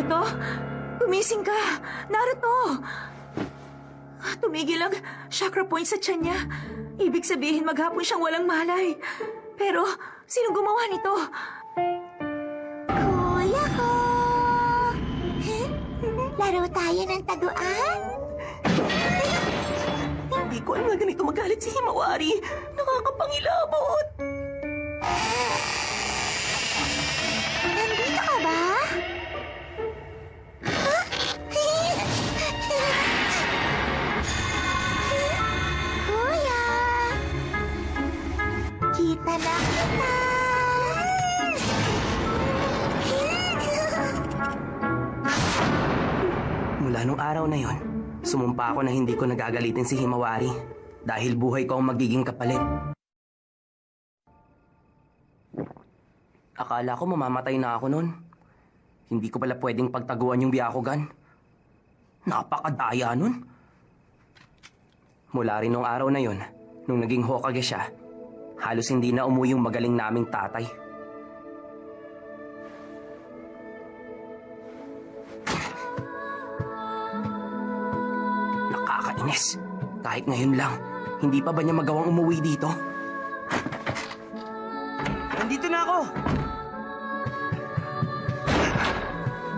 Naruto? Gumising ka! Naruto! Tumigil ang chakra point sa tiyan niya. Ibig sabihin maghapon siyang walang malay. Pero, sino gumawa nito? Kuya ko! Laro tayo ng taguan? Hindi ko alam na ganito magalit si Himawari. Nakakapangilabot. Nandito ka ba? Kuya! Kita na kita! Mula nung araw na yon, sumumpa ako na hindi ko nagagalitin si Himawari dahil buhay ko ang magiging kapalit. Akala ko mamamatay na ako noon. Hindi ko pala pwedeng pagtaguan yung Byakugan. Napakadaya nun. Mula rin nung araw na yon, nung naging Hokage siya, halos hindi na umuwi yung magaling naming tatay. Nakakainis. Kahit ngayon lang, hindi pa ba niya magawang umuwi dito? Nandito na ako!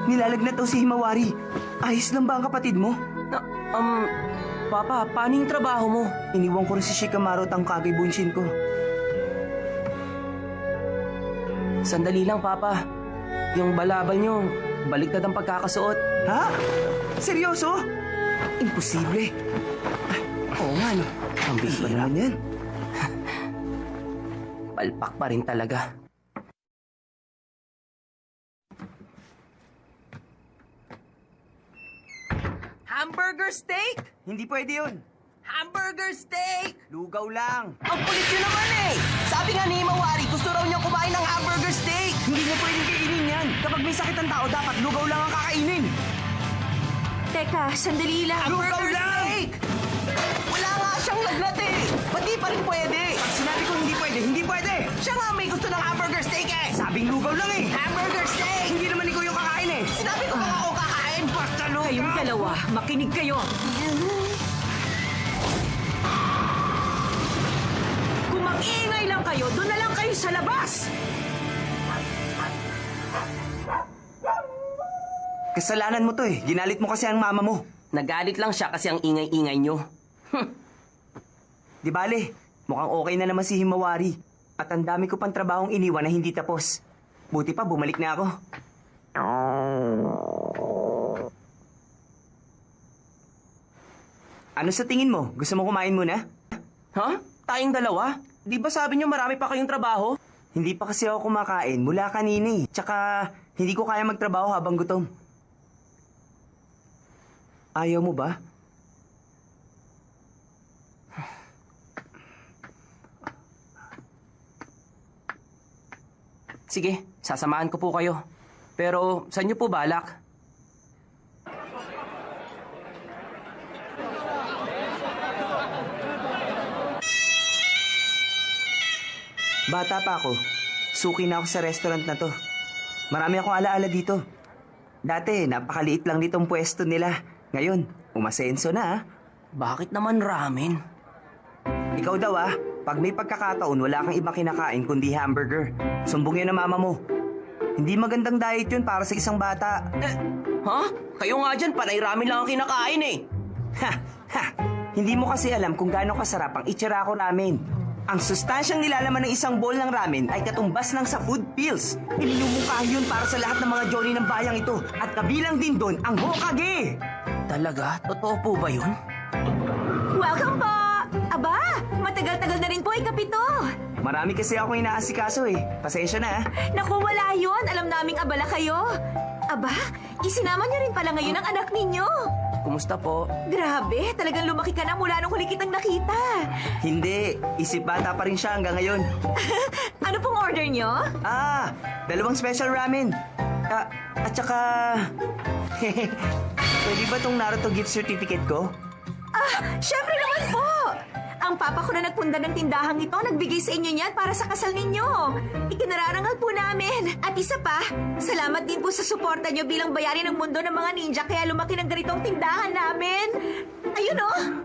Nilalagnat daw si Himawari. Ayos lang ba ang kapatid mo? Papa, paano yung trabaho mo? Iniwan ko rin si Shikamaru at ang Kage Bunshin ko. Sandali lang, Papa. Yung balabal niyo, baliktad ang pagkakasuot. Ha? Seryoso? Imposible. Ay, oo nga no. Ang Iba bihira. naman yan. Palpak pa rin talaga. Hamburger steak? Hindi pwede yun. Hamburger steak! Lugaw lang. Ang kulit nyo naman eh! Sabi nga ni Himawari, gusto raw niya kumain ng hamburger steak! Hindi niya pwedeng kainin yan. Kapag may sakit ang tao, dapat lugaw lang ang kakainin. Teka, sandali lang. Hamburger steak! Wala nga siyang laglat eh! Ba't di pa rin pwede? Pag sinabi ko hindi pwede, hindi pwede. Siya nga may gusto ng hamburger steak eh! Sabing lugaw lang eh. Hamburger steak! Hindi naman ikaw yung kakain eh. Sinabi ko nga ako kakain! Basta lugaw! Kayong dalawa, makinig kayo. Kung mag-iingay lang kayo, doon na lang kayo sa labas. Kasalanan mo to eh. Ginalit mo kasi ang mama mo. Nagalit lang siya kasi ang ingay-ingay niyo. Di bale, mukhang okay na naman si Himawari. At ang dami ko pang trabahong iniwan na hindi tapos. Buti pa, bumalik na ako. Ano sa tingin mo? Gusto mo kumain muna? Ha? Tayong dalawa? Di ba sabi niyo marami pa kayong trabaho? Hindi pa kasi ako kumakain mula kanina eh. Tsaka, hindi ko kaya magtrabaho habang gutom. Ayaw mo ba? Sige, sasamahan ko po kayo. Pero, saan niyo po balak? Bata pa ako. Suki na ako sa restaurant na to. Marami akong alaala dito. Dati, napakaliit lang ditong pwesto nila. Ngayon, umasenso na ah. Bakit naman ramen? Ikaw daw ah, pag may pagkakataon wala kang ibang kinakain kundi hamburger. Sumbong yun ng mama mo. Hindi magandang diet yun para sa isang bata. Ha? Kayo nga dyan, panay ramen lang ang kinakain eh. Ha! Ha! Hindi mo kasi alam kung gaano kasarap ang Ichirako ramen. Ang sustansyang nilalaman ng isang bowl ng ramen ay katumbas lang sa food pills. Ininumungkahi yun para sa lahat ng mga Johnny ng bayang ito. At kabilang din doon ang Hokage. Talaga? Totoo po ba yun? Welcome po! Aba, matagal-tagal na rin po ikapito. Marami kasi akong inaasikaso eh. Pasensya na ah. Naku, wala yun. Alam naming abala kayo. Aba, isinama niyo rin pala ngayon ang anak ninyo. Kumusta po? Grabe, talagang lumaki ka na mula nung huli kitang nakita. Hindi, isip bata pa rin siya hanggang ngayon. Ano pong order niyo? Ah, 2 special ramen. At saka... Pwede ba tong Naruto gift certificate ko? Ah, syempre naman po. Ang Ang papa ko na nagpunda ng tindahang ito, nagbigay sa inyo niyan para sa kasal ninyo. Ikinararangal po namin. At isa pa, salamat din po sa suporta niyo bilang bayani ng mundo ng mga ninja kaya lumaki ng ganitong tindahan namin. Ayun oh!